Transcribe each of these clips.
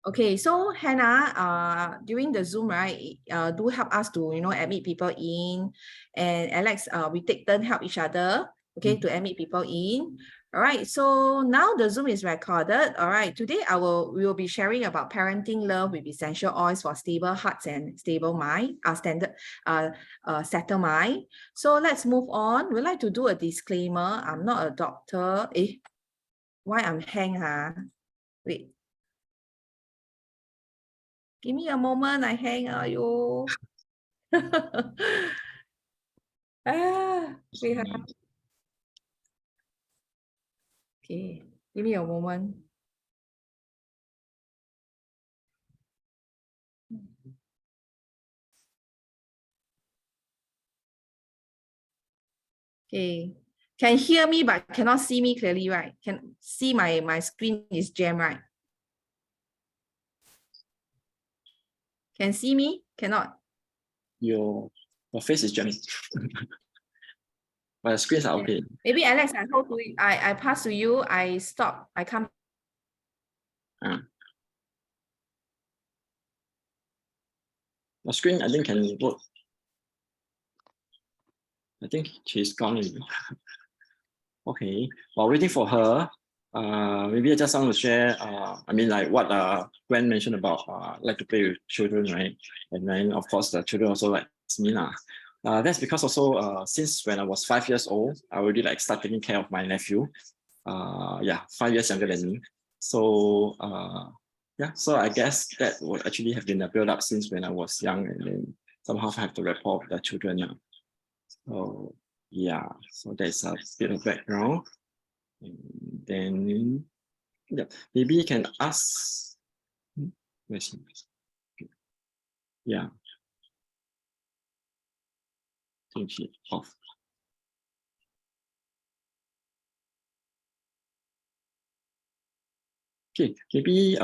Okay, so Hannah, during the Zoom, right, do help us to, admit people in. And Alex, we take turn help each other, okay, to admit people in. All right, so now the Zoom is recorded. All right, today we will be sharing about parenting love with essential oils for stable hearts and stable mind, settle mind. So let's move on. We'd like to do a disclaimer. I'm not a doctor. Why I'm hang, huh? Wait. Give me a moment, I hang you. Wait. Okay, give me a moment. Okay, can hear me but cannot see me clearly, right? Can see my screen is jammed, right? Can see me? Cannot. Your face is jammed. But the screens are okay. Maybe Alex, I hold to it. I pass to you. I stop. I come. The screen, I think, can work. I think she's gone. Okay. While waiting for her, maybe I just want to share. I mean, like what Gwen mentioned about like to play with children, right? And then of course the children also like me lah. That's because also since when I was 5 years old, I already like start taking care of my nephew. Yeah, 5 years younger than me. So yeah, so I guess that would actually have been a build up since when I was young, and then somehow I have the rapport with the children now. So yeah, so there's a bit of background. And then yeah, maybe you can ask. Yeah. Think she off. Okay, maybe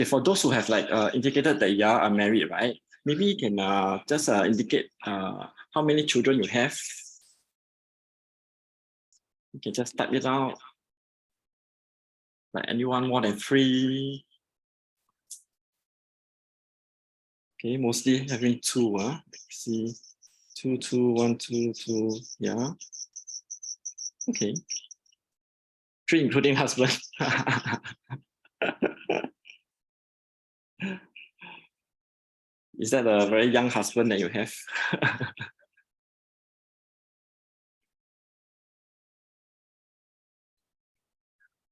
for those who have like indicated that you are married, right? Maybe you can just indicate how many children you have. You can just type it out. Like anyone more than 3. Okay, mostly having 2. Let's see, 2, 2, 1, 2, 2. Yeah. Okay. 3 including husband. Is that a very young husband that you have?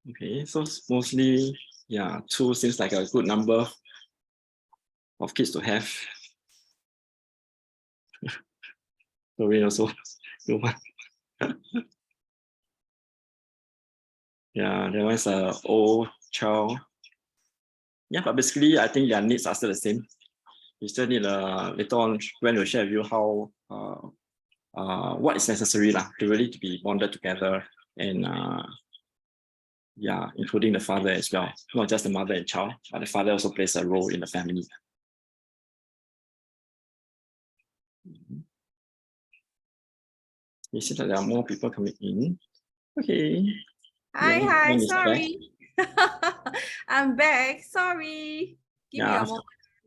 Okay, so mostly, yeah, 2 seems like a good number of kids to have. Sorry, also. Yeah, that one's an old child. Yeah, but basically, I think their needs are still the same. You still need later on when we'll share with you how what is necessary to really to be bonded together, and yeah, including the father as well, not just the mother and child, but the father also plays a role in the family. It seems like there are more people coming in. Okay. Hi, sorry. I'm back. Sorry. Give me a moment.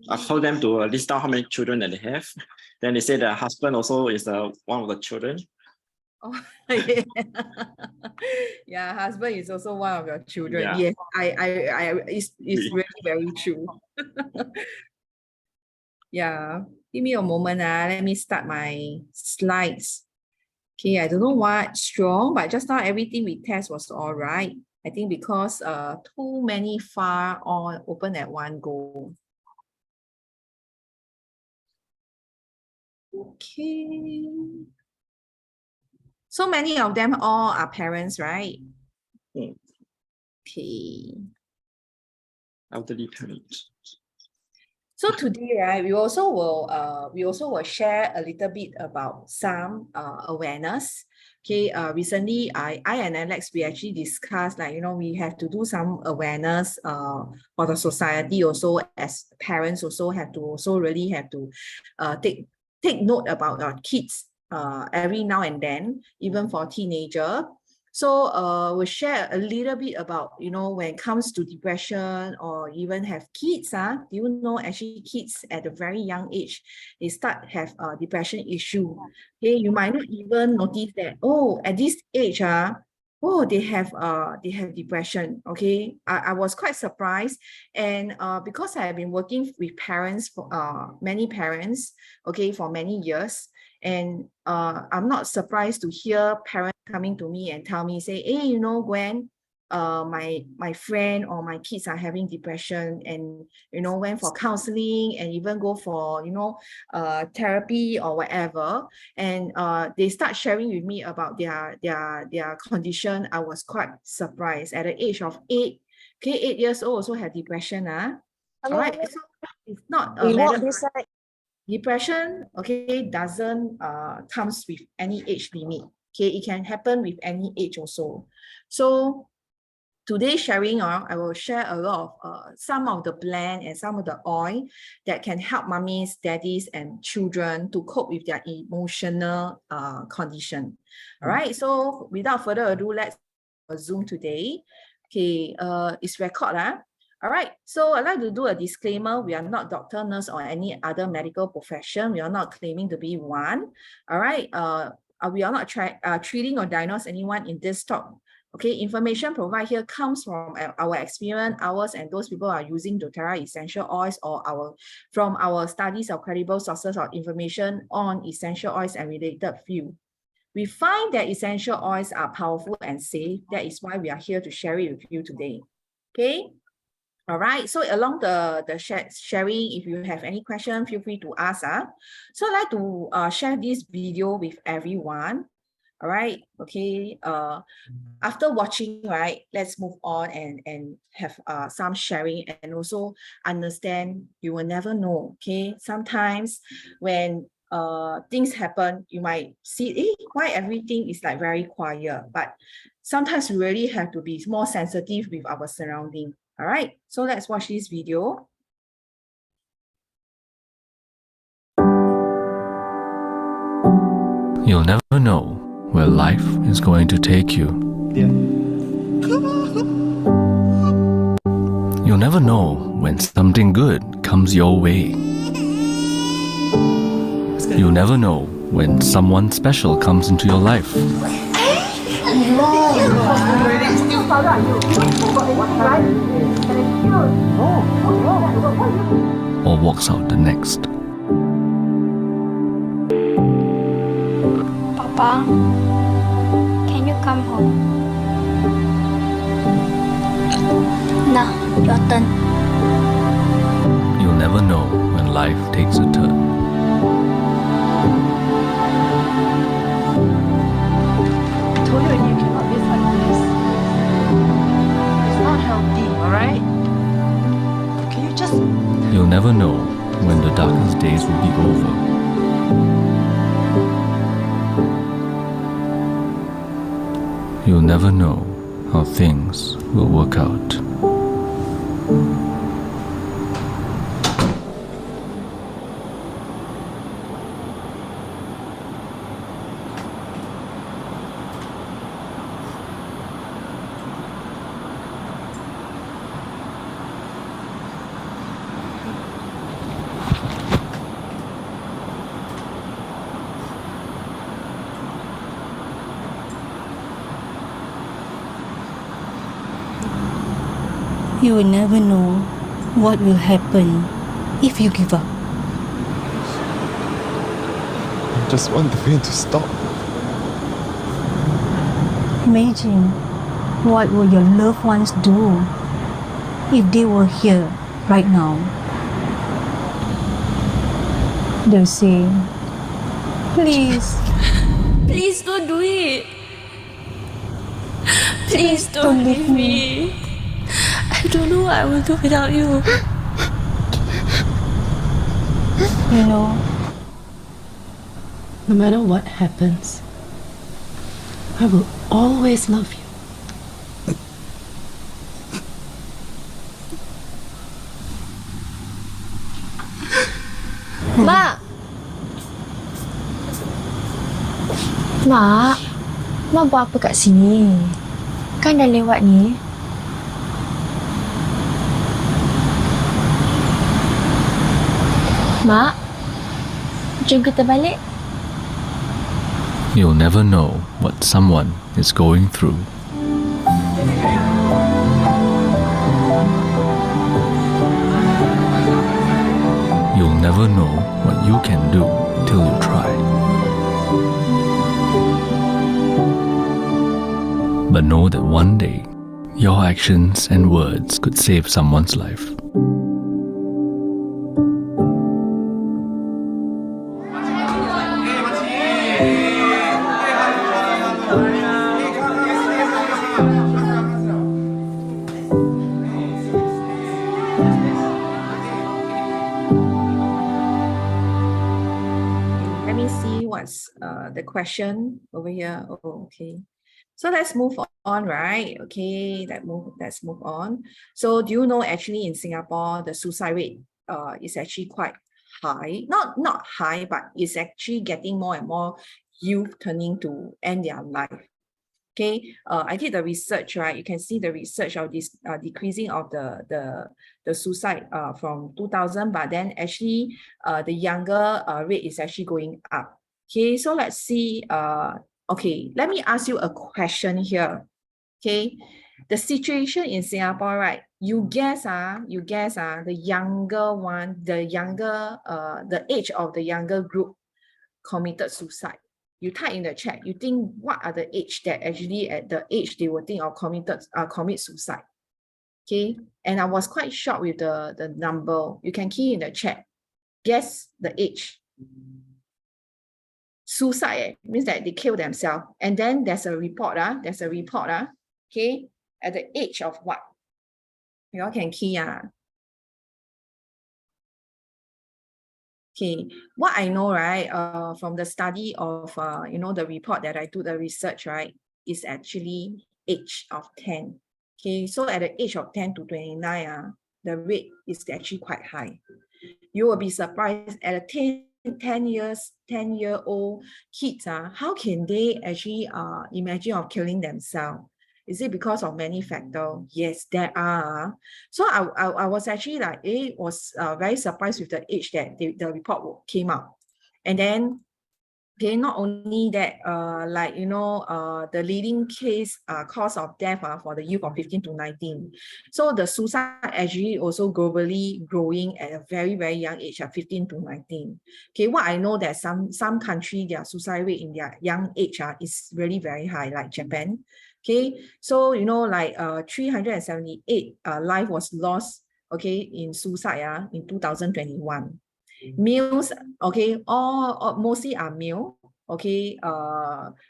I've told them to list down how many children that they have. Then they say the husband also is one of the children. Oh, yeah. Yeah, husband is also one of your children. Yeah. Yes, it's really very true. Yeah, give me a moment. Let me start my slides. Okay, I don't know what's strong, but just now everything we test was all right. I think because too many file all open at one go. Okay. So many of them all are parents, right? Okay. Elderly parents. So today, right, we also will share a little bit about some awareness. Okay, recently I and Alex, we actually discussed we have to do some awareness for the society also, as parents also have to really have to take note about our kids every now and then, even for teenager. So we'll share a little bit about, you know, when it comes to depression or even have kids. Do you know actually kids at a very young age, they start have a depression issue. Okay, you might not even notice that, oh, at this age, oh, they have depression. Okay, I was quite surprised. And because I have been working with parents for many parents, okay, for many years. And I'm not surprised to hear parents coming to me and tell me, say, hey, you know, Gwen, my friend or my kids are having depression, and you know, went for counseling and even go for, you know, therapy or whatever. And they start sharing with me about their condition. I was quite surprised at the age of 8. Okay, 8 years old also have depression. All right, so it's not a matter of depression, okay, doesn't comes with any age limit. Okay, it can happen with any age also. So today's sharing, I will share a lot of some of the blend and some of the oil that can help mummies, daddies, and children to cope with their emotional condition. All right, so without further ado, let's Zoom today. Okay, it's record. All right, so I'd like to do a disclaimer. We are not doctor, nurse, or any other medical profession. We are not claiming to be one. All right, we are not treating or diagnose anyone in this talk. Okay, information provided here comes from our experience, ours, and those people are using doTERRA essential oils or from our studies of credible sources of information on essential oils and related field. We find that essential oils are powerful and safe. That is why we are here to share it with you today. Okay. All right, so along the sharing, if you have any question, feel free to ask. So I'd like to share this video with everyone. All right, okay. After watching, right, let's move on and have some sharing and also understand you will never know, okay? Sometimes when things happen, you might see, why everything is like very quiet, but sometimes we really have to be more sensitive with our surrounding. All right, so let's watch this video. You'll never know where life is going to take you. You'll never know when something good comes your way. You'll never know when someone special comes into your life. Or walks out the next. Papa, can you come home? Now, your turn. You'll never know when life takes a turn. I told you already, you cannot live like this. It's not healthy, all right? Can you just... You'll never know when the darkest days will be over. You'll never know how things will work out. You will never know what will happen if you give up. I just want the pain to stop. Imagine what will your loved ones do if they were here right now. They'll say, please, Please don't do it. Please don't leave me. I don't know what I will do without you. you know, No matter what happens, I will always love you. Ma! Ma! Mak buat apa kat sini? Kan dah lewat ni. Mak, jom kita balik. You'll never know what someone is going through. You'll never know what you can do till you try. But know that one day, your actions and words could save someone's life. Let me see what's the question over here. Oh, okay. So let's move on, right? Okay, let's move on. So do you know actually in Singapore, the suicide rate is actually quite high. Not high, but it's actually getting more and more youth turning to end their life. Okay, I did the research, right? You can see the research of this decreasing of the suicide from 2000, but then actually the younger rate is actually going up. Okay, so let's see. Okay, let me ask you a question here. Okay, the situation in Singapore, right? You guess, the younger one, the age of the younger group committed suicide. You type in the chat, you think what are the age that actually at the age they will think of commit suicide. Okay, and I was quite shocked with the number. You can key in the chat, guess the age. Suicide means that they kill themselves, and then there's a report, okay, at the age of what? You all can key. Okay, what I know, right, from the study of, the report that I do, the research, right, is actually age of 10. Okay, so at the age of 10 to 29, the rate is actually quite high. You will be surprised at a 10-year-old kids, how can they actually imagine of killing themselves? Is it because of many factors? Yes, there are. So I was actually like, was very surprised with the age that the report came out. And then, okay, not only that, the leading cause of death for the youth of 15 to 19. So the suicide actually also globally growing at a very, very young age of 15 to 19. Okay, what I know that some country, their suicide rate in their young age is really very high, like Japan. Okay, so 378 life was lost, okay, in suicide in 2021. Males, okay, all mostly are male, okay,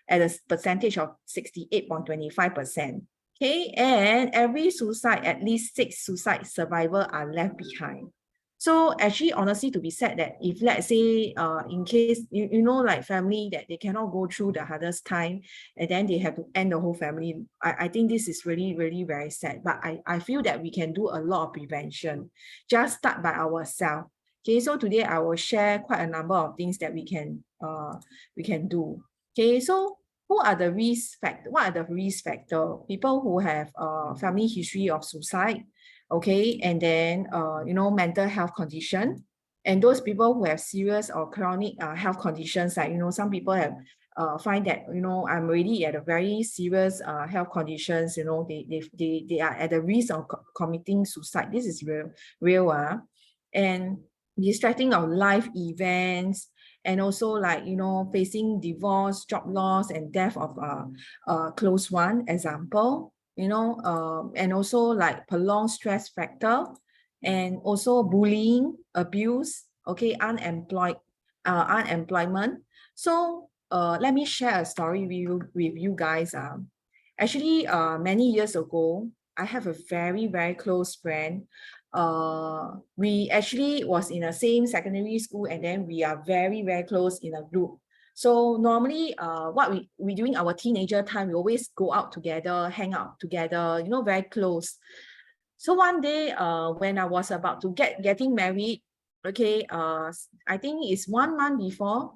at a percentage of 68.25%. Okay, and every suicide, at least 6 suicide survivors are left behind. So actually, honestly, to be said that if let's say, in case, like family that they cannot go through the hardest time and then they have to end the whole family, I think this is really, really very sad. But I feel that we can do a lot of prevention. Just start by ourselves. Okay, so today I will share quite a number of things that we can do. Okay, so who are the risk factors? What are the risk factors? People who have family history of suicide, okay, and then mental health condition, and those people who have serious or chronic health conditions, like some people have find that I'm already at a very serious health conditions, they are at the risk of committing suicide. This is real. And distracting of life events, and also facing divorce, job loss, and death of a close one, example, and also like prolonged stress factor, and also bullying, abuse, okay, unemployment. So let me share a story with you guys. Actually, many years ago, I have a very, very close friend. We actually was in the same secondary school, and then we are very, very close in a group. So normally, what we during our teenager time, we always go out together, hang out together, very close. So one day, when I was about to getting married, okay, I think it's 1 month before,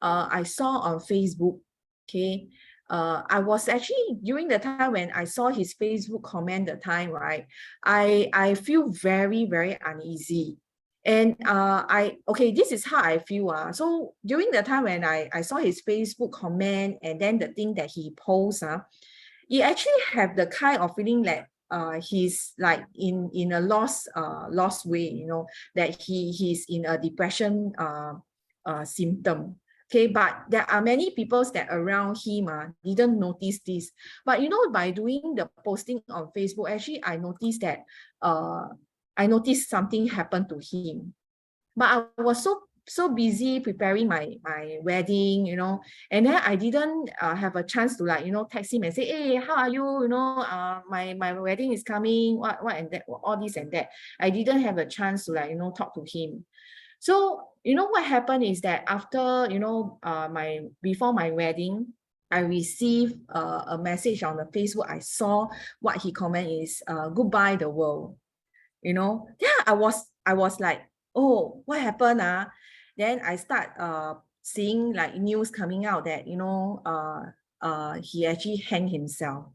I saw on Facebook, okay, I was actually, during the time when I saw his Facebook comment the time, right, I feel very, very uneasy. And okay, this is how I feel. So during the time when I saw his Facebook comment and then the thing that he posts, you actually have the kind of feeling that he's like in a lost way, you know, that he's in a depression symptom. Okay, but there are many people that around him didn't notice this. But you know, by doing the posting on Facebook, actually I noticed that I noticed something happened to him. But I was so busy preparing my wedding, you know, and then I didn't have a chance to, like, you know, text him and say, hey, how are you, you know, my wedding is coming, what and that, all this and that. I didn't have a chance to, like, you know, talk to him. So you know what happened is that after, you know, before my wedding, I received a message on the Facebook. I saw what he comment is goodbye the world, you know. Yeah, I was like, oh, what happened? Then I start seeing like news coming out that, you know, he actually hanged himself.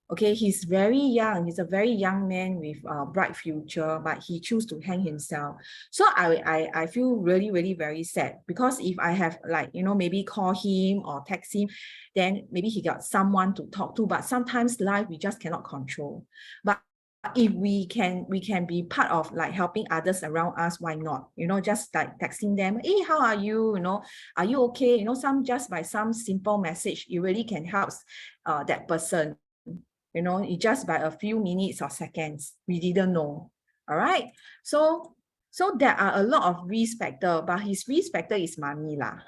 Okay, he's very young. He's a very young man with a bright future, but he chose to hang himself. So I feel really, really very sad, because if I have, like, you know, maybe call him or text him, then maybe he got someone to talk to. But sometimes life we just cannot control. But if we can be part of, like, helping others around us, why not? You know, just like texting them, hey, how are you? You know, are you okay? You know, just by some simple message, it really can help that person. You know, it just by a few minutes or seconds, we didn't know. All right. So there are a lot of risk factor, but his risk factor is money lah.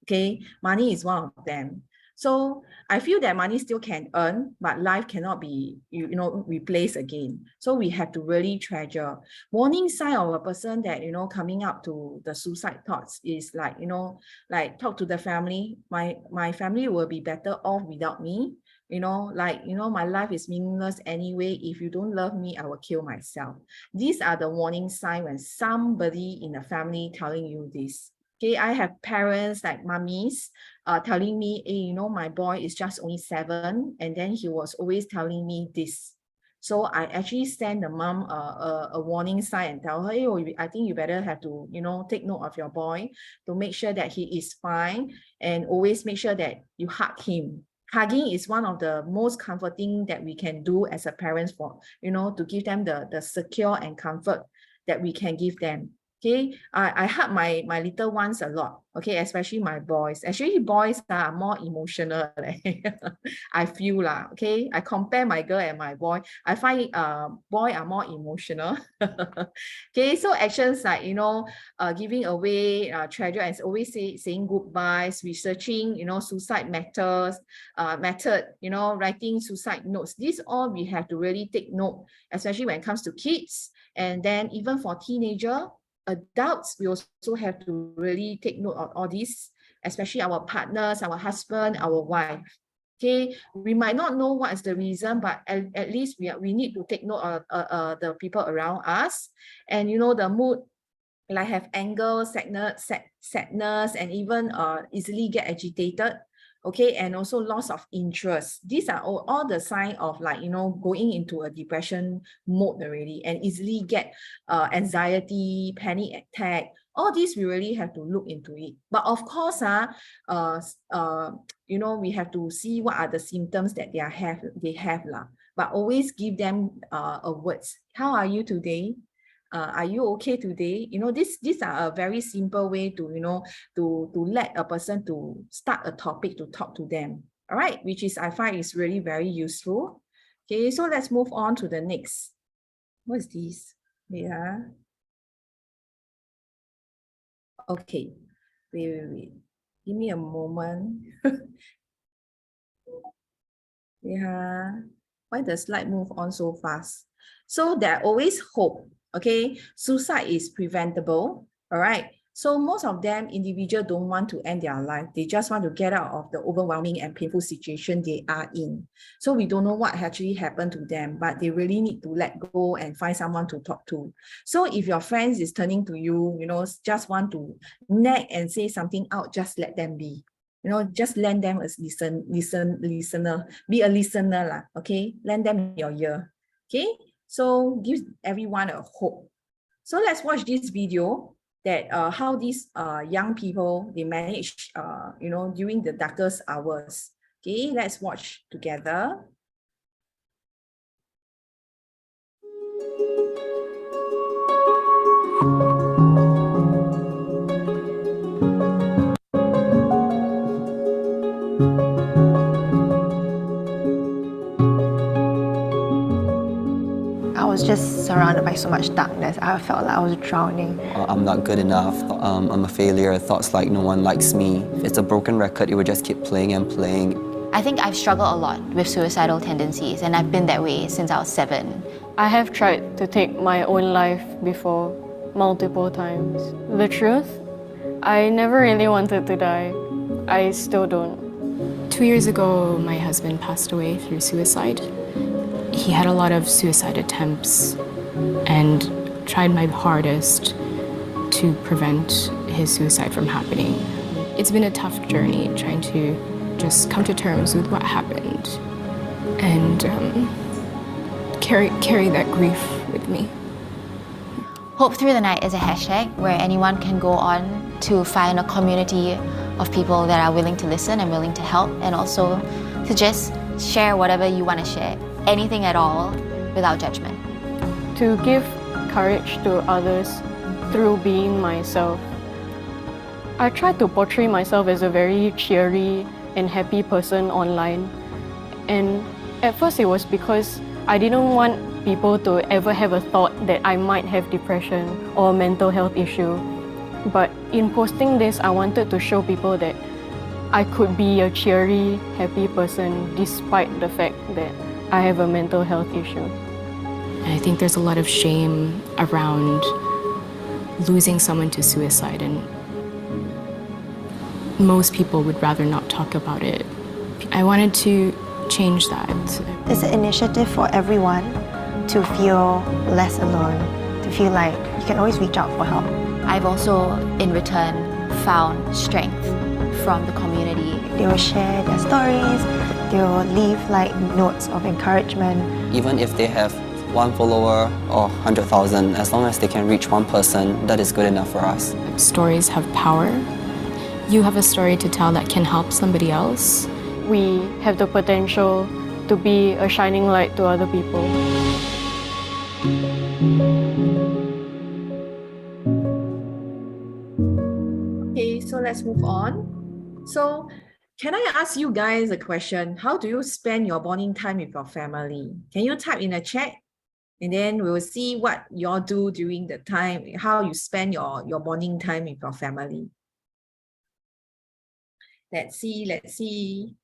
Okay, money is one of them. So I feel that money still can earn, but life cannot be, you know, replaced again. So we have to really treasure. Warning sign of a person that, you know, coming up to the suicide thoughts is, like, you know, like, talk to the family. My family will be better off without me. You know, like, you know, my life is meaningless anyway. If you don't love me, I will kill myself. These are the warning signs when somebody in the family telling you this. Okay, I have parents like mummies telling me, hey, you know, my boy is just only 7, and then he was always telling me this. So I actually send the mom a warning sign and tell her, hey, oh, I think you better have to, you know, take note of your boy to make sure that he is fine, and always make sure that you hug him. Hugging is one of the most comforting that we can do as a parents, for, you know, to give them the secure and comfort that we can give them. Okay, I hug my little ones a lot. Okay, especially my boys. Actually, boys are more emotional. I feel lah. Okay, I compare my girl and my boy. I find boy are more emotional. Okay, so actions like, you know, giving away treasure, and always saying goodbyes, researching, you know, suicide method, you know, writing suicide notes. These all we have to really take note, especially when it comes to kids, and then even for teenager. Adults, we also have to really take note of all these, especially our partners, our husband, our wife. Okay, we might not know what is the reason, but at least we need to take note of the people around us. And, you know, the mood, like, have anger, sadness, and even easily get agitated. Okay, and also loss of interest. These are all the sign of, like, you know, going into a depression mode already, and easily get anxiety, panic attack. All these we really have to look into it. But of course, you know, we have to see what are the symptoms that they have lah. But always give them a words. How are you today? Are you okay today? You know, these are a very simple way to, you know, to let a person to start a topic to talk to them. All right, which is, I find, is really very useful. Okay, so let's move on to the next. What is this? Yeah. Okay. Wait. Give me a moment. Yeah. Why the slide move on so fast? So there always hope. Okay, suicide is preventable. All right, so most of them individuals don't want to end their life. They just want to get out of the overwhelming and painful situation they are in. So we don't know what actually happened to them, but they really need to let go and find someone to talk to. So if your friends is turning to you, you know, just want to nag and say something out, just let them be. just lend them a listener, be a listener lah, okay? Lend them your ear, okay? So give everyone a hope. So let's watch this video that how these young people, they manage, during the darkest hours. Okay, let's watch together. I was just surrounded by so much darkness. I felt like I was drowning. I'm not good enough. I'm a failure. Thoughts like no one likes me. It's a broken record. It would just keep playing and playing. I think I've struggled a lot with suicidal tendencies, and I've been that way since I was 7. I have tried to take my own life before, multiple times. The truth, I never really wanted to die. I still don't. 2 years ago, my husband passed away through suicide. He had a lot of suicide attempts and tried my hardest to prevent his suicide from happening. It's been a tough journey trying to just come to terms with what happened and carry that grief with me. Hope Through the Night is a hashtag where anyone can go on to find a community of people that are willing to listen and willing to help, and also to just share whatever you want to share, anything at all, without judgment. To give courage to others through being myself. I try to portray myself as a very cheery and happy person online. And at first it was because I didn't want people to ever have a thought that I might have depression or a mental health issue. But in posting this, I wanted to show people that I could be a cheery, happy person despite the fact that I have a mental health issue. And I think there's a lot of shame around losing someone to suicide, and most people would rather not talk about it. I wanted to change that. It's an initiative for everyone to feel less alone, to feel like you can always reach out for help. I've also, in return, found strength from the community. They will share their stories, they will leave like notes of encouragement. Even if they have 1 follower or 100,000, as long as they can reach one person, that is good enough for us. Stories have power. You have a story to tell that can help somebody else. We have the potential to be a shining light to other people. Okay, so let's move on. So can I ask you guys a question? How do you spend your bonding time with your family? Can you type in the chat? And then we will see what you all do during the time, how you spend your bonding time with your family. Let's see.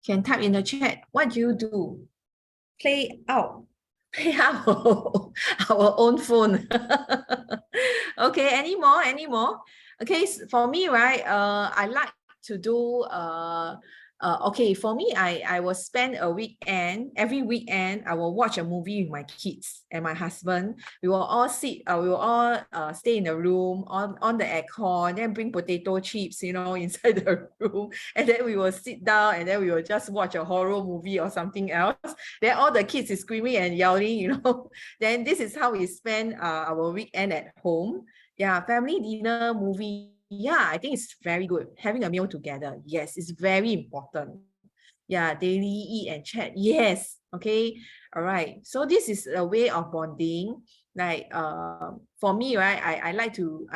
Can type in the chat. What do you do? Play out our own phone. Okay, any more? Okay, for me, right, I like to do okay, for me, I will spend a weekend. Every weekend, I will watch a movie with my kids and my husband. We will all sit, we will all stay in the room on the aircon, then bring potato chips, inside the room. And then we will sit down and then we will just watch a horror movie or something else. Then all the kids is screaming and yelling, Then this is how we spend our weekend at home. Yeah, family dinner, movie. Yeah, I think it's very good. Having a meal together. Yes, it's very important. Yeah, daily eat and chat. Yes. Okay. All right. So this is a way of bonding. Like for me, right, I like to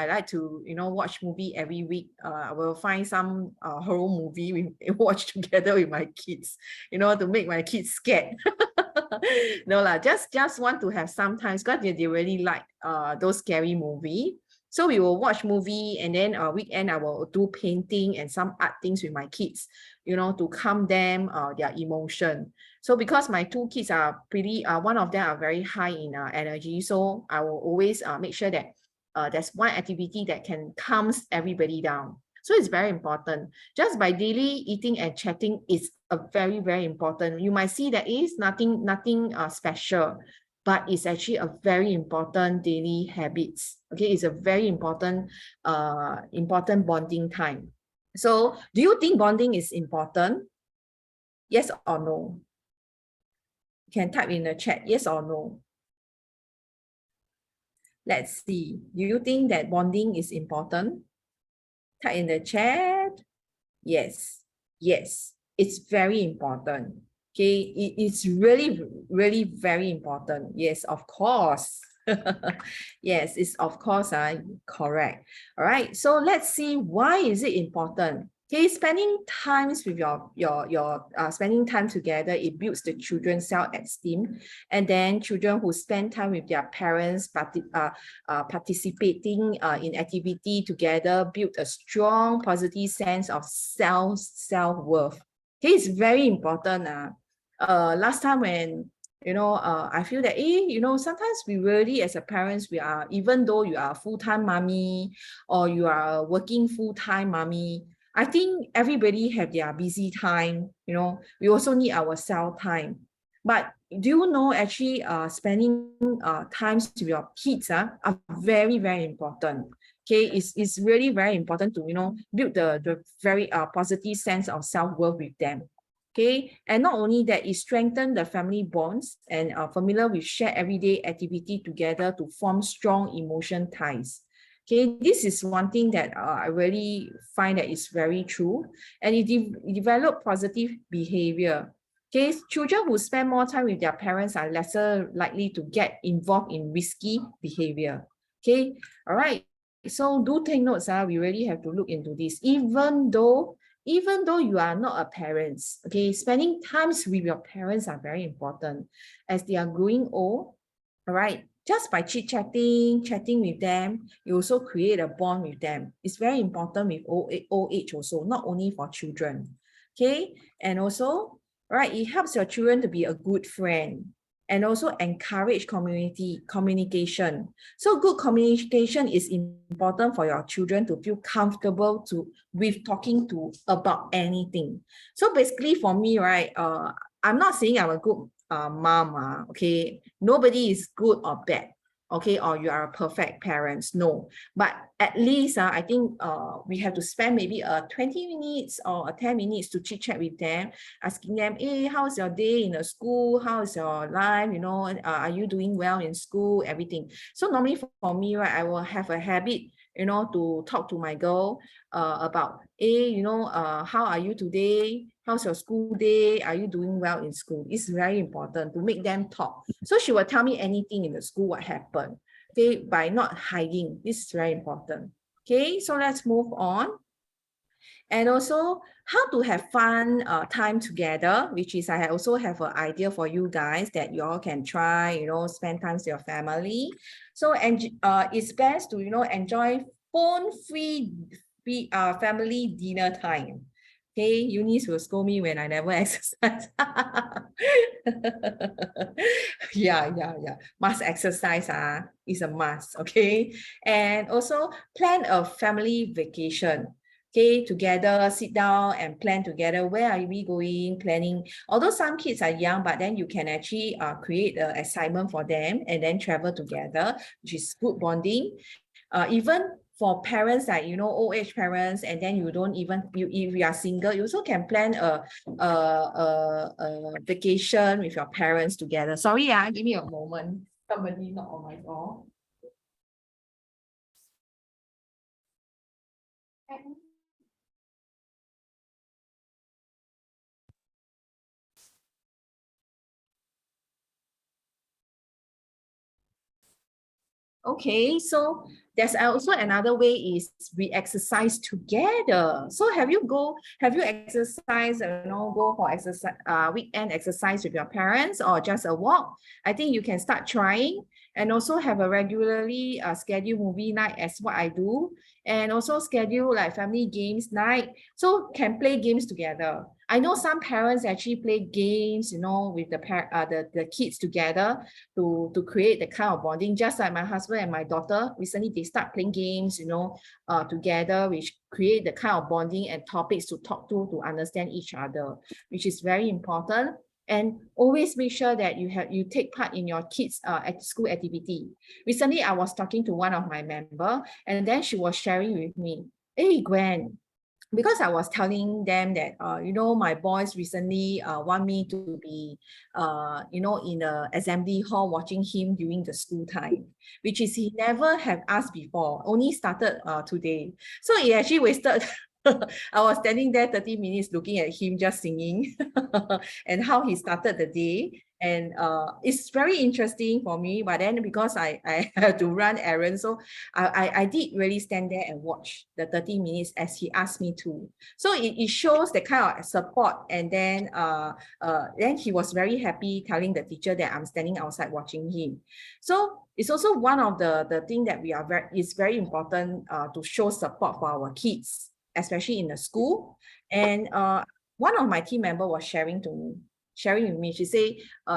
watch movie every week. I will find some horror movie we watch together with my kids, to make my kids scared. No lah, just want to have some time because they really like those scary movie. So we will watch movie, and then weekend I will do painting and some art things with my kids, to calm them their emotion. So because my 2 kids are pretty, one of them are very high in energy, so I will always make sure that there's one activity that can calm everybody down. So it's very important. Just by daily eating and chatting is a very, very important. You might see that it is nothing special. but it's actually a very important daily habits. Okay, it's a very important bonding time. So do you think bonding is important? Yes or no? You can type in the chat, yes or no. Let's see. Do you think that bonding is important? Type in the chat. Yes. Yes. It's very important. Okay. It's really, really very important. Yes, of course. Yes, it's of course correct. All right. So let's see, why is it important? Okay, spending times with spending time together, it builds the children's self-esteem, and then children who spend time with their parents, participating in activity together, build a strong positive sense of self-worth. Okay, it's very important. Last time when I feel that sometimes we really, as a parents, we are, even though you are a full-time mommy or you are a working full-time mommy, I think everybody have their busy time. We also need our self time. But do you know, actually spending times with your kids are very, very important. Okay, it's really very important to build the very positive sense of self-worth with them. Okay, and not only that, it strengthens the family bonds and are familiar with shared everyday activity together to form strong emotion ties. Okay, this is one thing that I really find that is very true, and it develop positive behavior. Okay, children who spend more time with their parents are lesser likely to get involved in risky behavior. Okay, all right. So do take notes. We really have to look into this. Even though you are not a parent, okay, spending times with your parents are very important as they are growing old. All right. Just by chatting with them, you also create a bond with them. It's very important with old age also, not only for children. Okay, and also, right, it helps your children to be a good friend and also encourage communication. So good communication is important for your children to feel comfortable with talking about anything. So basically for me, right, I'm not saying I'm a good mom, okay, nobody is good or bad, okay, or you are a perfect parents, no, but at least I think we have to spend maybe 20 minutes or 10 minutes to chit chat with them, asking them, hey, how's your day in the school, how's your life, are you doing well in school, everything. So normally for me, right, I will have a habit to talk to my girl about, hey, how are you today? How's your school day? Are you doing well in school? It's very important to make them talk. So she will tell me anything in the school, what happened. Okay, by not hiding. This is very important. Okay, so let's move on. And also how to have fun time together, which is I also have an idea for you guys that you all can try, spend time with your family. So it's best to enjoy phone-free family dinner time. Okay, Eunice will scold me when I never exercise. Yeah. Must exercise. Is a must. Okay, and also plan a family vacation. Okay, together, sit down and plan together. Where are we going? Planning. Although some kids are young, but then you can actually create an assignment for them and then travel together, which is good bonding. Even for parents like old age parents, and then you don't even if you are single, you also can plan a vacation with your parents together. Sorry, give me a moment. Somebody knock on my door. Okay, so there's also another way is we exercise together. So have you exercised, go for exercise, weekend exercise with your parents or just a walk? I think you can start trying, and also have a regularly scheduled movie night as what I do, and also schedule like family games night, so can play games together. I know some parents actually play games, with the kids together to create the kind of bonding. Just like my husband and my daughter, recently they start playing games, together, which create the kind of bonding and topics to talk to understand each other, which is very important. And always make sure that you take part in your kids' at school activity. Recently, I was talking to one of my member, and then she was sharing with me, hey, Gwen, because I was telling them that, my boys recently want me to be, in the assembly hall watching him during the school time, which is he never have asked before, only started today. So he actually wasted I was standing there 30 minutes looking at him just singing and how he started the day. And it's very interesting for me, but then because I had to run errands, so I did really stand there and watch the 30 minutes as he asked me to. So it shows the kind of support. And then he was very happy telling the teacher that I'm standing outside watching him. So it's also one of the thing that is very important to show support for our kids, especially in the school. And one of my team member was sharing with me. She said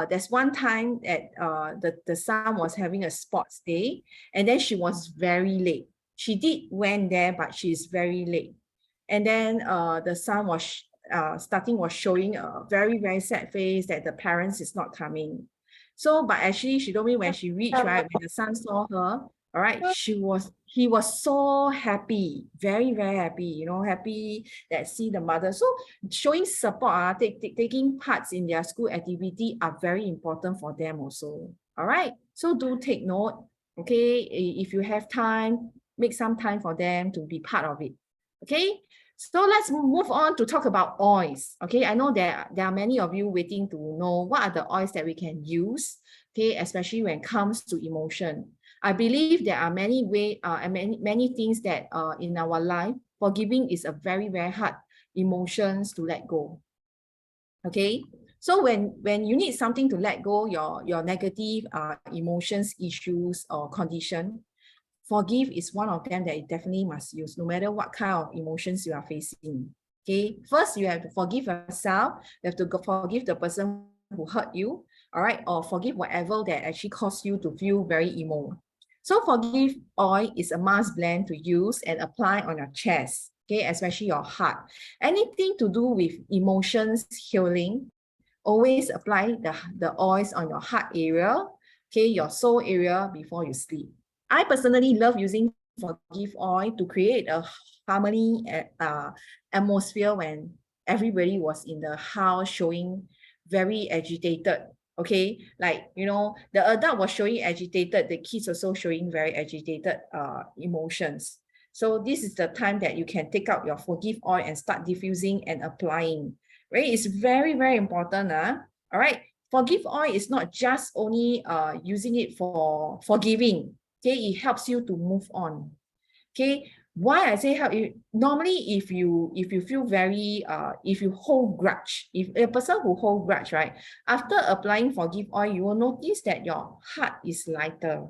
there's one time that the son was having a sports day, and then she was very late. She went there, but she's very late. And then the son was showing a very, very sad face that the parents is not coming. So, but actually she told me when she reached, right, when the son saw her, all right, he was so happy, very, very happy, happy that see the mother. So showing support, taking parts in their school activity are very important for them also. All right, so do take note. Okay, if you have time, make some time for them to be part of it. Okay, so let's move on to talk about oils. Okay, I know there are many of you waiting to know what are the oils that we can use, okay, especially when it comes to emotion. I believe there are many ways and many things that in our life, forgiving is a very, very hard emotions to let go. Okay, so when you need something to let go, your negative emotions, issues, or condition, forgive is one of them that you definitely must use, no matter what kind of emotions you are facing. Okay, first you have to forgive yourself. You have to forgive the person who hurt you, all right, or forgive whatever that actually caused you to feel very emo. So forgive oil is a must blend to use and apply on your chest, okay, especially your heart. Anything to do with emotions healing, always apply the oils on your heart area, okay, your soul area before you sleep. I personally love using forgive oil to create a harmony atmosphere when everybody was in the house showing very agitated. Okay, like, the adult was showing agitated, the kids also showing very agitated emotions. So this is the time that you can take out your forgive oil and start diffusing and applying. Right? It's very, very important. All right. Forgive oil is not just only using it for forgiving. Okay, it helps you to move on. Okay, why I say help you? Normally, if you feel very if you hold grudge, if a person who hold grudge, right, after applying forgive oil, you will notice that your heart is lighter.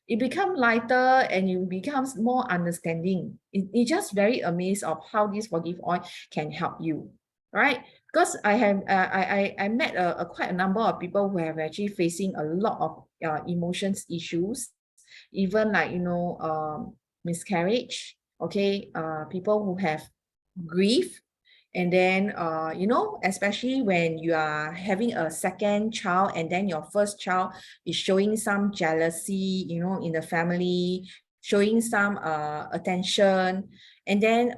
It becomes lighter and you becomes more understanding. It's just very amazed of how this forgive oil can help you, right? Because I have I met quite a number of people who have actually facing a lot of emotions issues, even like miscarriage, okay, people who have grief. And then especially when you are having a second child and then your first child is showing some jealousy, in the family, showing some attention. And then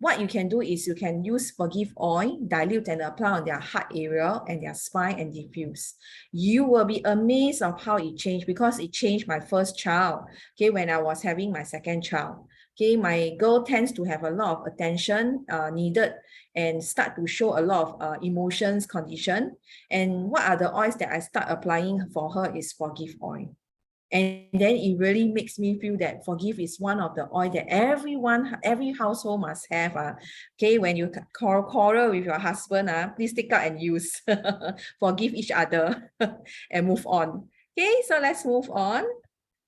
what you can do is you can use forgive oil, dilute and apply on their heart area and their spine and diffuse. You will be amazed of how it changed, because it changed my first child, okay, when I was having my second child. Okay, my girl tends to have a lot of attention needed and start to show a lot of emotions condition. And what are the oils that I start applying for her is forgive oil. And then it really makes me feel that forgive is one of the oil that every household must have. Okay, when you quarrel with your husband, please take out and use. Forgive each other and move on. Okay, so let's move on.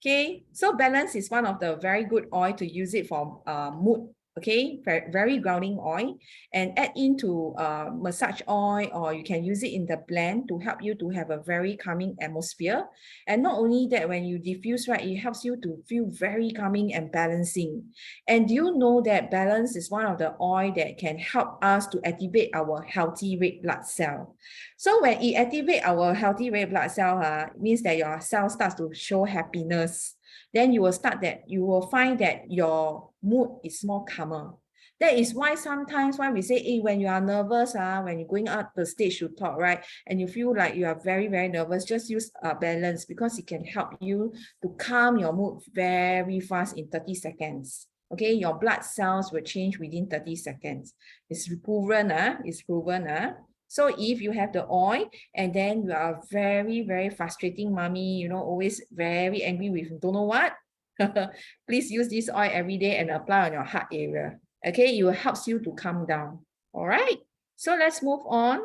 Okay, so balance is one of the very good oil to use it for mood okay, very grounding oil, and add into massage oil, or you can use it in the blend to help you to have a very calming atmosphere. And not only that, when you diffuse, right, it helps you to feel very calming and balancing. And do you know that balance is one of the oil that can help us to activate our healthy red blood cell? So when it activates our healthy red blood cell, it means that your cell starts to show happiness. Then you will find that your mood is more calmer. That is why sometimes when we say, hey, when you are nervous, when you're going out the stage to talk, right, and you feel like you are very, very nervous, just use balance, because it can help you to calm your mood very fast in 30 seconds. Okay, your blood cells will change within 30 seconds. It's proven, it's proven. So if you have the oil and then you are very, very frustrating mommy, you know, always very angry with don't know what, please use this oil every day and apply on your heart area. Okay, it will help you to calm down. All right, so let's move on.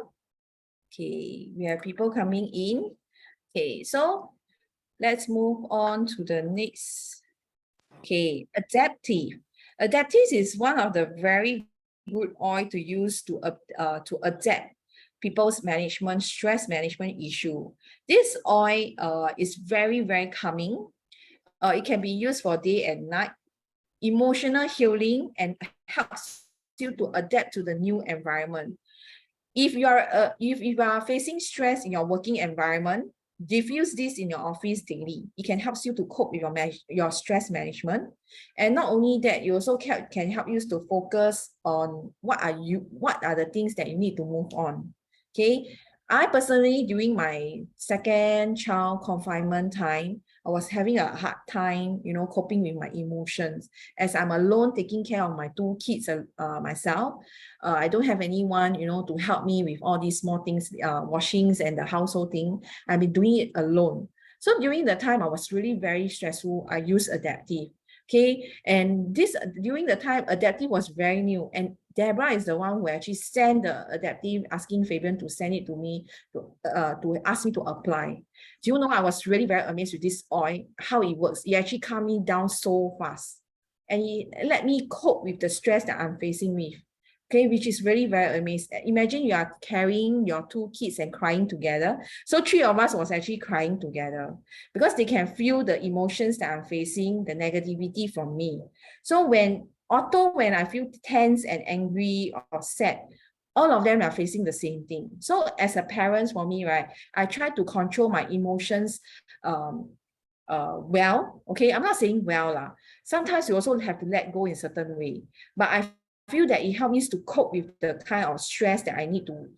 Okay, we have people coming in. Okay, so let's move on to the next. Okay, adaptive. Adaptive is one of the very good oil to use to adapt people's management, stress management issue. This oil is very, very calming. It can be used for day and night, emotional healing, and helps you to adapt to the new environment. If you are facing stress in your working environment, diffuse this in your office daily. It can help you to cope with your stress management. And not only that, you also can help you to focus on what are the things that you need to move on. Okay, I personally, during my second child confinement time, I was having a hard time, you know, coping with my emotions, as I'm alone taking care of my 2 kids myself. I don't have anyone, you know, to help me with all these small things, washings and the household thing. I've been doing it alone. So during the time I was really very stressful, I used adaptive. Okay, and during the time, adaptive was very new, and Deborah is the one who actually sent the adaptive, asking Fabian to send it to me to ask me to apply. Do you know, I was really very amazed with this oil, how it works. It actually calmed me down so fast, and it let me cope with the stress that I'm facing with. Okay, which is really very amazing. Imagine you are carrying your 2 kids and crying together. So 3 of us was actually crying together, because they can feel the emotions that I'm facing, the negativity from me. So when I feel tense and angry or sad, all of them are facing the same thing. So as a parent, for me, right, I try to control my emotions well. Okay, I'm not saying well lah. Sometimes you also have to let go in a certain way, but I feel that it helps me to cope with the kind of stress that I need to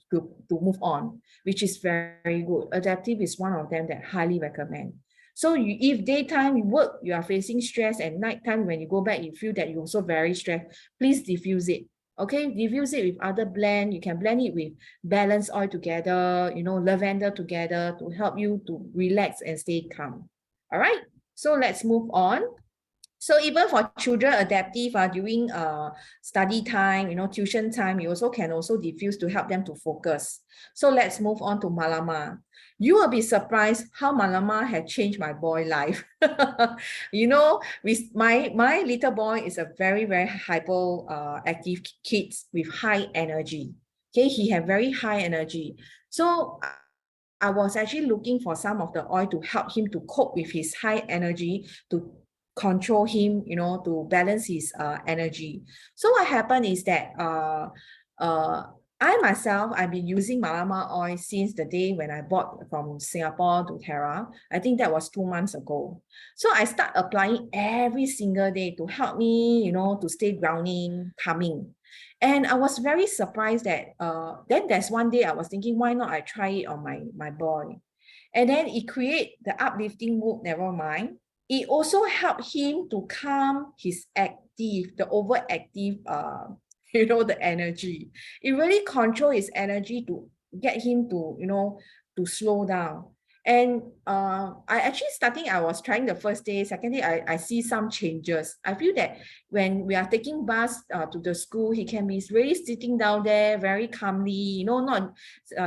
move on, which is very, very good. Adaptive is one of them that I highly recommend. So if daytime you work, you are facing stress, and nighttime when you go back, you feel that you're also very stressed, please diffuse it. Okay, diffuse it with other blend. You can blend it with balanced oil together, you know, lavender together, to help you to relax and stay calm. All right, so let's move on. So even for children, adaptive during study time, you know, tuition time, you also can diffuse to help them to focus. So let's move on to Malama. You will be surprised how Malama had changed my boy life. You know, with my little boy is a very, very hyper active kid with high energy. Okay, he had very high energy. So I was actually looking for some of the oil to help him to cope with his high energy, to control him, you know, to balance his energy. So what happened is that I myself, I've been using Malama oil since the day when I bought from Singapore to Terra. I think that was 2 months ago. So I start applying every single day to help me, you know, to stay grounding, calming. And I was very surprised that then there's one day I was thinking, why not I try it on my boy? And then it create the uplifting mood, never mind. It also helped him to calm his the overactive, you know, the energy. It really control his energy to get him to, you know, to slow down. And I was trying the first day, second day, I see some changes. I feel that when we are taking bus to the school, he can be really sitting down there very calmly, you know, not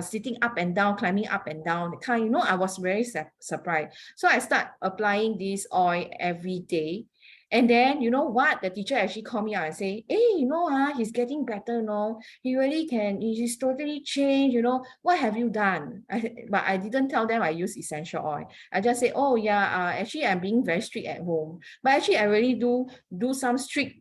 sitting up and down, climbing up and down, the kind, you know. I was very surprised. So I start applying this oil every day. And then, you know what? The teacher actually called me out and say, hey, you know, he's getting better, no? He really can, he's totally changed, you know. What have you done? But I didn't tell them I use essential oil. I just say, oh yeah, actually I'm being very strict at home. But actually I really do some strict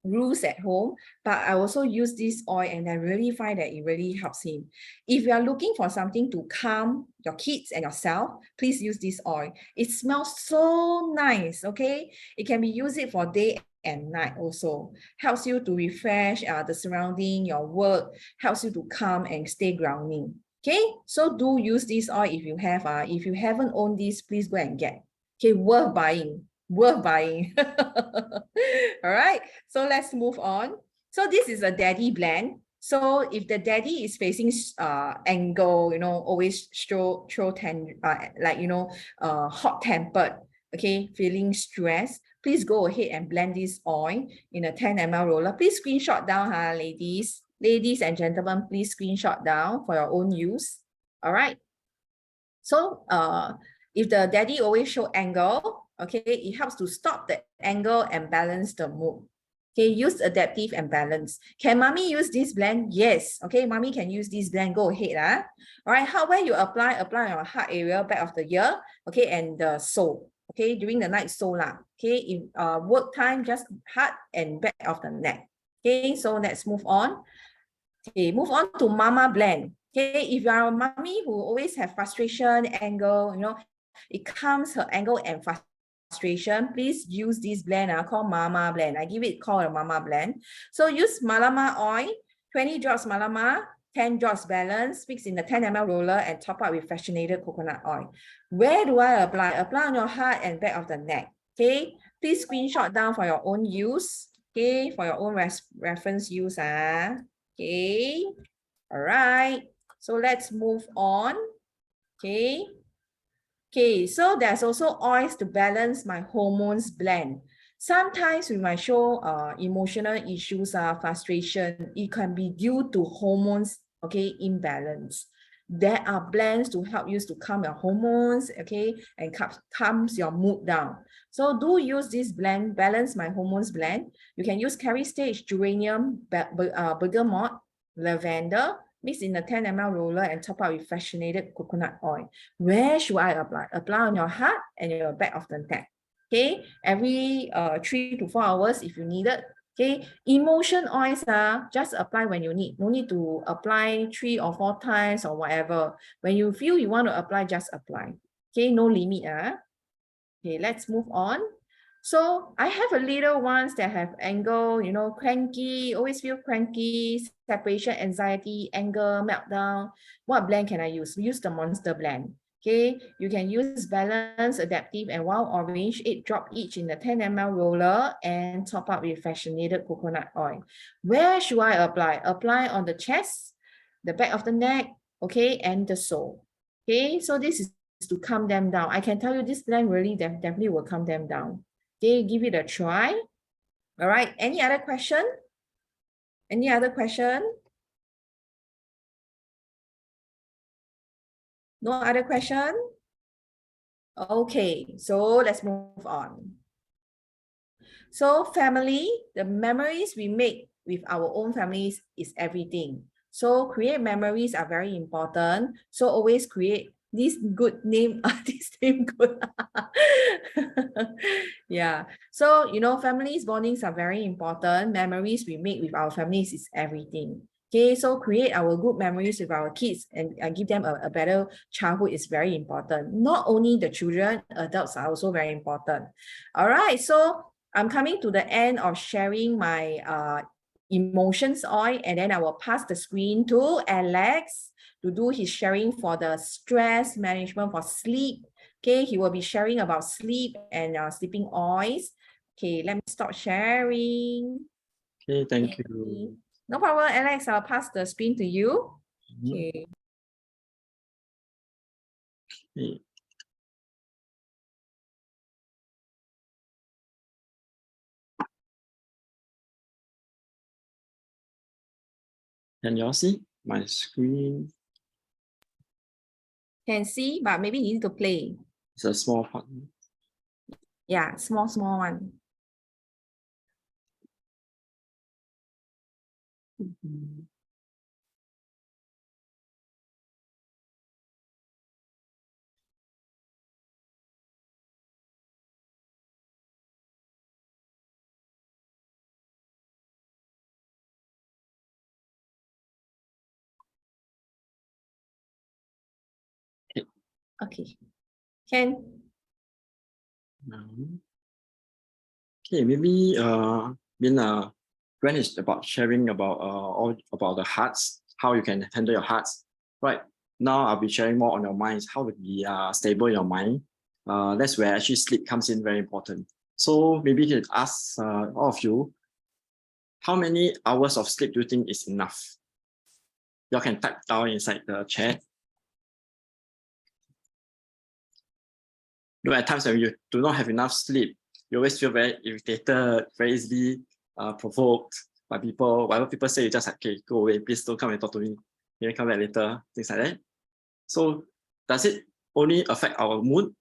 rules at home, but I also use this oil and I really find that it really helps him. If you are looking for something to calm your kids and yourself, please use this oil. It smells so nice, okay? It can be used for day and night also. Helps you to refresh the surrounding, your work, helps you to calm and stay grounding. Okay, so do use this oil if you have. If you haven't owned this, please go and get. Okay, worth buying. Worth buying. All right, so let's move on. So this is a daddy blend. So if the daddy is facing angle, you know, always hot-tempered, okay, feeling stressed, please go ahead and blend this oil in a 10 ml roller. Please screenshot down, ladies. Ladies and gentlemen, please screenshot down for your own use. All right. So if the daddy always show angle, okay, it helps to stop the angle and balance the mood. Okay, use adaptive and balance. Can mommy use this blend? Yes. Okay, mommy can use this blend. Go ahead. All right, where you apply on your heart area, back of the ear, okay, and the sole. Okay, during the night sole lah. Okay, in work time, just heart and back of the neck. Okay, so let's move on. Okay, move on to mama blend. Okay, if you are a mommy who always have frustration, anger, you know, it calms her anger and frustration, please use this blend called Mama blend. I give it called a Mama blend. So use Malama oil, 20 drops Malama, 10 drops balance, mix in the 10 ml roller and top up with fractionated coconut oil. Where do I apply? Apply on your heart and back of the neck. Okay, please screenshot down for your own use. Okay, for your own reference use. Okay, all right. So let's move on. Okay. Okay, so there's also oils to balance my hormones blend. Sometimes we might show emotional issues, frustration. It can be due to hormones, okay, imbalance. There are blends to help you to calm your hormones, okay, and calms your mood down. So do use this blend, balance my hormones blend. You can use Carry Stage, geranium, bergamot, lavender, mix in a 10 ml roller and top up with fractionated coconut oil. Where should I apply? Apply on your heart and your back of the neck. Okay, every 3 to 4 hours if you need it. Okay, emotion oils just apply when you need. No need to apply 3 or 4 times or whatever. When you feel you want to apply, just apply. Okay, no limit. Okay, let's move on. So I have a little ones that have anger, you know, cranky, always feel cranky, separation, anxiety, anger, meltdown. What blend can I use? Use the Monster blend. Okay, you can use Balance, Adaptive, and Wild Orange, 8 drop each in the 10 ml roller and top up with fractionated coconut oil. Where should I apply? Apply on the chest, the back of the neck, okay, and the sole. Okay, so this is to calm them down. I can tell you this blend really definitely will calm them down. Okay, give it a try. All right, any other question? Any other question? No other question? Okay, so let's move on. So family, the memories we make with our own families is everything. So create memories are very important. So always create this good name, this name good. Yeah. So, you know, families bondings are very important. Memories we make with our families is everything. Okay, so create our good memories with our kids and give them a better childhood is very important. Not only the children, adults are also very important. All right, so I'm coming to the end of sharing my emotions oil, and then I will pass the screen to Alex to do his sharing for the stress management for sleep. Okay, he will be sharing about sleep and sleeping oils. Okay, let me stop sharing. Okay, thank you. No problem, Alex. I'll pass the screen to you. Okay. Okay. Can you all see my screen? Can see, but maybe you need to play. It's a small part. Yeah, small one. Okay, can. Okay, maybe Gwen is about sharing about all about the hearts, how you can handle your hearts. Right now, I'll be sharing more on your minds, how to be stable in your mind. That's where actually sleep comes in very important. So maybe you can ask all of you, how many hours of sleep do you think is enough? You can type down inside the chat. At times when you do not have enough sleep, you always feel very irritated, very easily provoked by people. Whatever people say, you just like, okay, go away, please don't come and talk to me. Maybe come back later, things like that. So does it only affect our mood?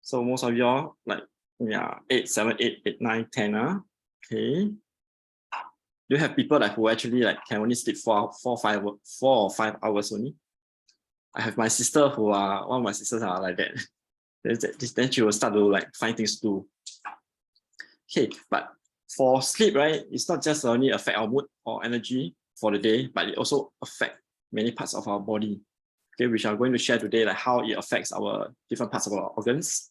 So most of y'all, like, yeah, 8, 7, 8, 8, 9, 10, okay. Do you have people like who actually like can only sleep 4 or 5 hours only? I have my sister who one of my sisters are like that. Then she will start to like find things to do. Okay, but for sleep, right, it's not just only affect our mood or energy for the day, but it also affect many parts of our body. Okay, which I'm going to share today, like how it affects our different parts of our organs.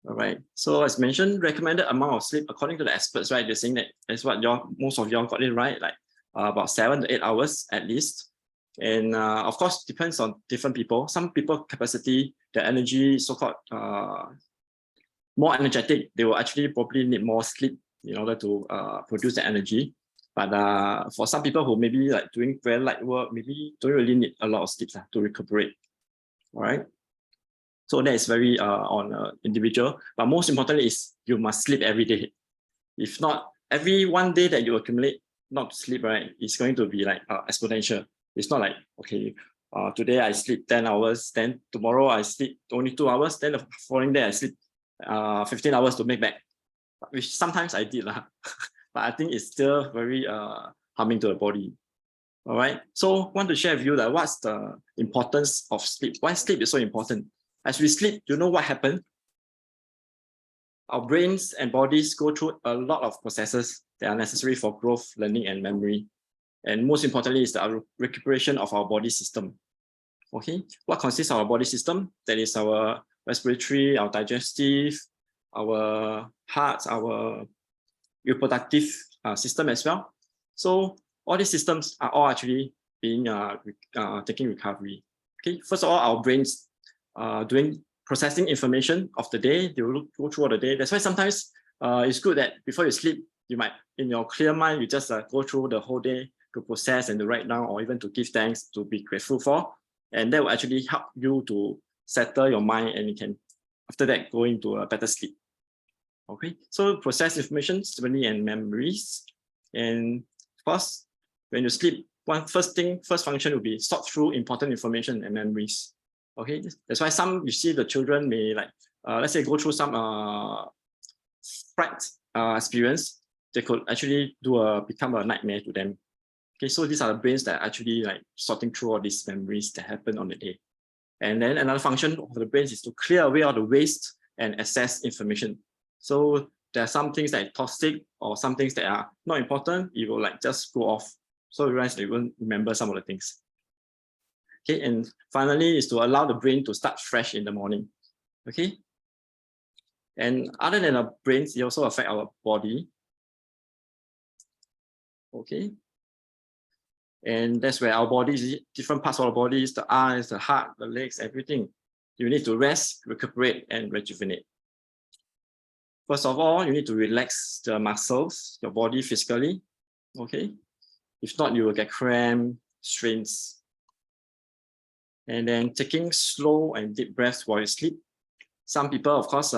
All right. So as mentioned, recommended amount of sleep according to the experts, right? They're saying that that's what most of y'all got it right, like about 7 to 8 hours at least. And of course, depends on different people. Some people capacity, their energy, so-called more energetic, they will actually probably need more sleep in order to produce the energy. But for some people who maybe like doing very light work, maybe don't really need a lot of sleep to recuperate. All right. So that is very on individual. But most importantly is you must sleep every day. If not, every one day that you accumulate not to sleep, right, it's going to be like exponential. It's not like, okay, today I sleep 10 hours, then tomorrow I sleep only 2 hours, then the following day I sleep 15 hours to make back, which sometimes I did, but I think it's still very harming to the body. All right, so I want to share with you that what's the importance of sleep. Why sleep is so important? As we sleep, you know what happened? Our brains and bodies go through a lot of processes that are necessary for growth, learning, and memory. And most importantly is the recuperation of our body system. Okay, what consists of our body system? That is our respiratory, our digestive, our heart, our reproductive system as well. So all these systems are all actually being taking recovery. Okay, first of all, our brains doing processing information of the day. They will go through all the day. That's why sometimes it's good that before you sleep, you might, in your clear mind, you just go through the whole day to process and to write down, or even to give thanks, to be grateful for. And that will actually help you to settle your mind, and you can, after that, go into a better sleep. Okay, so process information, stability, and memories. And of course, when you sleep, first function will be sort through important information and memories. Okay, that's why you see the children may like, let's say go through some fright experience, they could actually become a nightmare to them. Okay, so these are the brains that are actually like sorting through all these memories that happen on the day. And then another function of the brains is to clear away all the waste and access information. So there are some things that are toxic or some things that are not important, it will like just go off. So you realize they won't remember some of the things. Okay, and finally is to allow the brain to start fresh in the morning. Okay, and other than our brains, it also affects our body. Okay, and that's where our bodies, different parts of our bodies, the eyes, the heart, the legs, everything. You need to rest, recuperate, and rejuvenate. First of all, you need to relax the muscles, your body physically. Okay, if not, you will get cramp, strains. And then taking slow and deep breaths while you sleep. Some people, of course,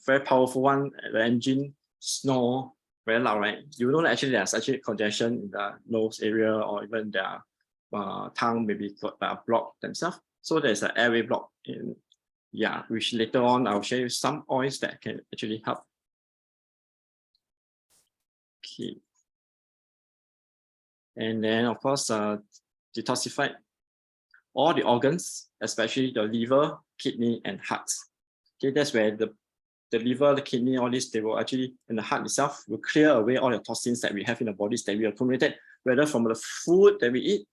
very powerful one, the engine snore very loud, right? You know that actually there's actually congestion in the nose area, or even their tongue maybe blocked themselves. So there's an airway block in, yeah, which later on I'll show you some oils that can actually help. Okay. And then of course, detoxify all the organs, especially the liver, kidney, and heart. Okay, that's where the liver, the kidney, all this, they will actually, and the heart itself will clear away all the toxins that we have in the bodies that we accumulated, whether from the food that we eat,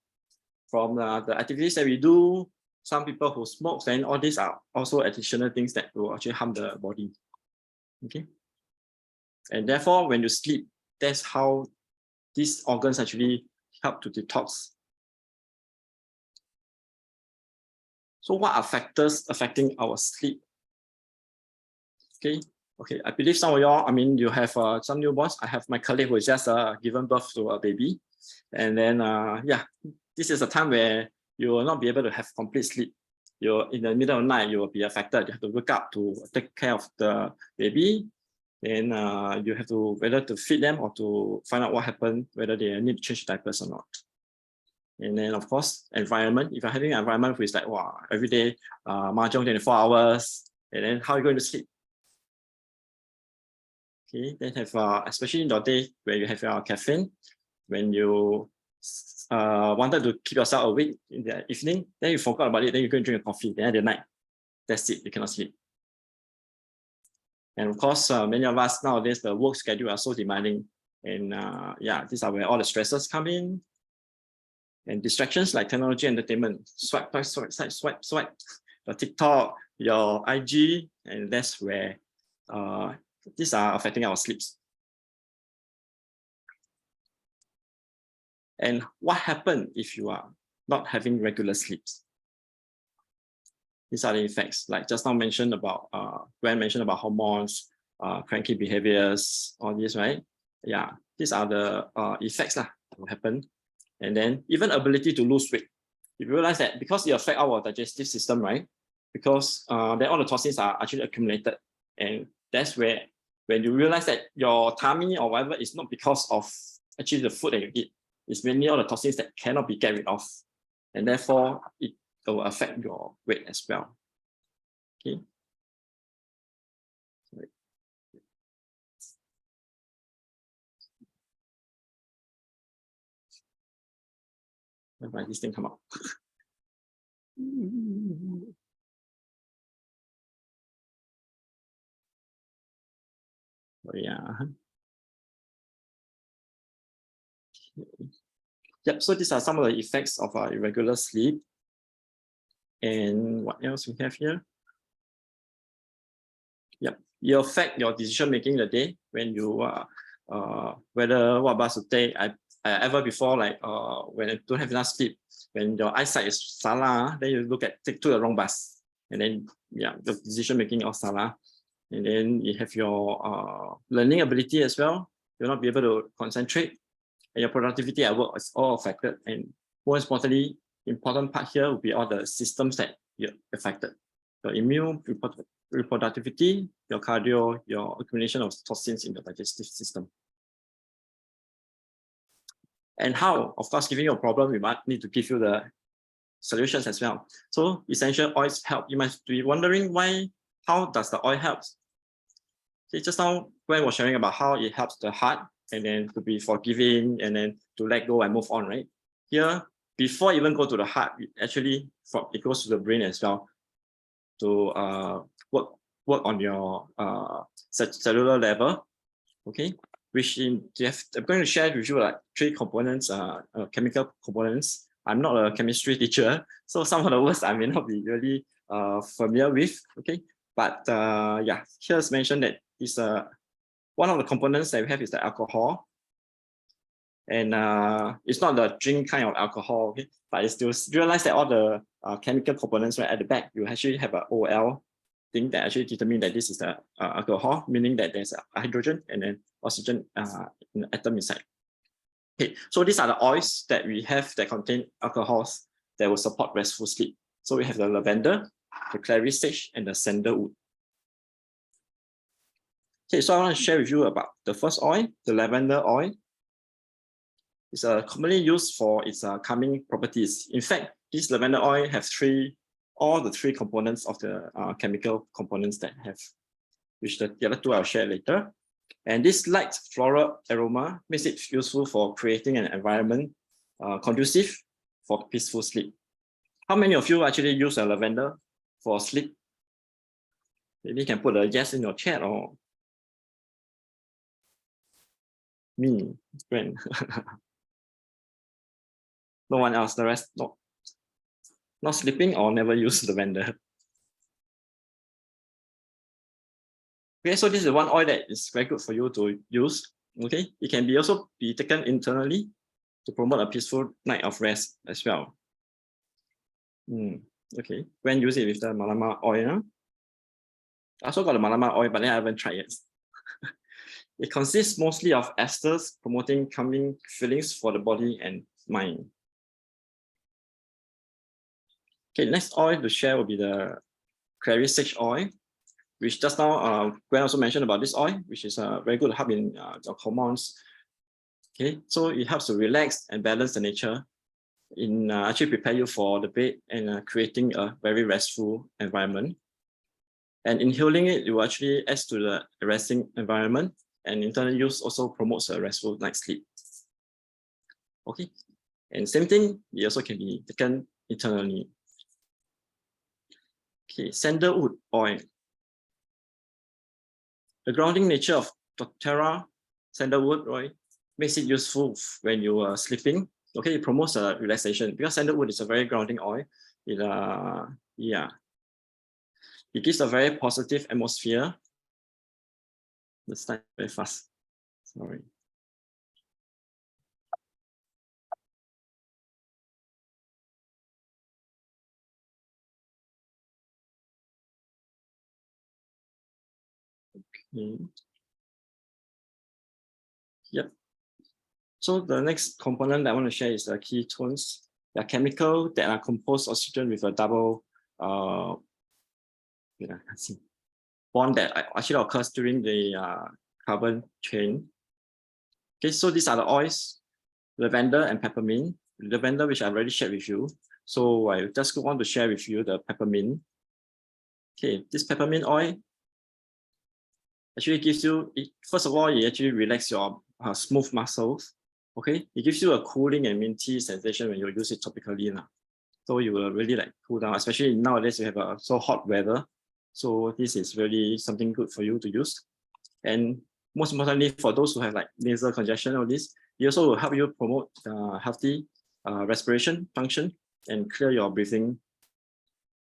from the activities that we do. Some people who smoke, and all these are also additional things that will actually harm the body. Okay. And therefore, when you sleep, that's how these organs actually help to detox. So what are factors affecting our sleep? Okay, I believe some of y'all, I mean, you have some newborns. I have my colleague who has just given birth to a baby. And then, yeah, this is a time where you will not be able to have complete sleep. You're in the middle of the night, you will be affected. You have to wake up to take care of the baby. Then you have to whether to feed them or to find out what happened, whether they need to change diapers or not. And then of course, environment. If you're having an environment which is like, wow, every day, mahjong 24 hours, and then how are you going to sleep? Okay, then have especially in the day where you have your caffeine, when you wanted to keep yourself awake in the evening, then you forgot about it, then you go and drink a coffee, then at the night, that's it, you cannot sleep. And of course, many of us nowadays, the work schedule are so demanding, and yeah, these are where all the stresses come in, and distractions like technology, entertainment, swipe, your TikTok, your IG, and that's where these are affecting our sleeps. And what happens if you are not having regular sleeps? These are the effects, like just now mentioned about, Gwen mentioned about hormones, cranky behaviors, all these, right? Yeah, these are the effects that will happen. And then even ability to lose weight. You realize that because it affects our digestive system, right? Because then all the toxins are actually accumulated. And that's where, when you realize that your tummy or whatever is not because of actually the food that you eat, it's mainly all the toxins that cannot be get rid of. And therefore, it will affect your weight as well. Okay. Sorry. Why this thing come up? Oh, yeah. Yep, so these are some of the effects of irregular sleep. And what else we have here? Yep, you affect your decision making in the day when you whether what bus to take. I ever before, like when I don't have enough sleep, when your eyesight is salah, then you take the wrong bus, and then yeah, the decision making of salah, and then you have your learning ability as well. You'll not be able to concentrate, and your productivity at work is all affected. And most importantly, important part here will be all the systems that you're affected: your immune, reproductivity, your cardio, your accumulation of toxins in the digestive system. And how? Of course, giving you a problem, we might need to give you the solutions as well. So essential oils help. You might be wondering how does the oil help? See, just now Gwen was sharing about how it helps the heart, and then to be forgiving, and then to let go and move on, right? Here, before even go to the heart, it goes to the brain as well, to work on your cellular level. Okay, I'm going to share with you like 3 components, chemical components. I'm not a chemistry teacher, so some of the words I may not be really familiar with. Okay, but yeah, here's mentioned that is one of the components that we have is the alcohol. And it's not the drink kind of alcohol, okay? But it's still realize that all the chemical components right at the back, you actually have an OL thing that actually determine that this is the alcohol, meaning that there's a hydrogen and then oxygen in the atom inside. Okay, so these are the oils that we have that contain alcohols that will support restful sleep. So we have the lavender, the clary sage, and the sandalwood. Okay, so I want to share with you about the first oil, the lavender oil. It's commonly used for its calming properties. In fact, this lavender oil has 3 all the three components of the chemical components that have, which the other two I'll share later. And this light floral aroma makes it useful for creating an environment conducive for peaceful sleep. How many of you actually use a lavender for sleep? Maybe you can put a yes in your chat, or me, Gwen. No one else, the rest not sleeping or never use lavender. Okay, so this is one oil that is very good for you to use. Okay, it can also be taken internally to promote a peaceful night of rest as well. Okay, when use it with the malama oil. I also got the malama oil, but then I haven't tried it. It consists mostly of esters promoting calming feelings for the body and mind. Okay, next oil to share will be the clary sage oil, which just now Gwen also mentioned about this oil, which is a very good help in the hormones. Okay, so it helps to relax and balance the nature in actually prepare you for the bed and creating a very restful environment. And inhaling it, it will actually add to the resting environment, and internal use also promotes a restful night's sleep. Okay, and same thing, it also can be taken internally. Okay, sandalwood oil. The grounding nature of doTERRA sandalwood oil makes it useful when you are sleeping. Okay, it promotes relaxation because sandalwood is a very grounding oil. It it gives a very positive atmosphere. Let's type very fast. Sorry. Okay. Yep. So the next component that I want to share is the ketones. They are chemicals that are composed oxygen with a double bond that actually occurs during the carbon chain. Okay, so these are the oils, lavender and peppermint. Lavender, which I've already shared with you. So I just want to share with you the peppermint. Okay, this peppermint oil actually gives you, first of all, it actually relaxes your smooth muscles. Okay, it gives you a cooling and minty sensation when you use it topically. So you will really like cool down, especially nowadays we have so hot weather. So this is really something good for you to use. And most importantly, for those who have like nasal congestion or this, it also will help you promote healthy respiration function and clear your breathing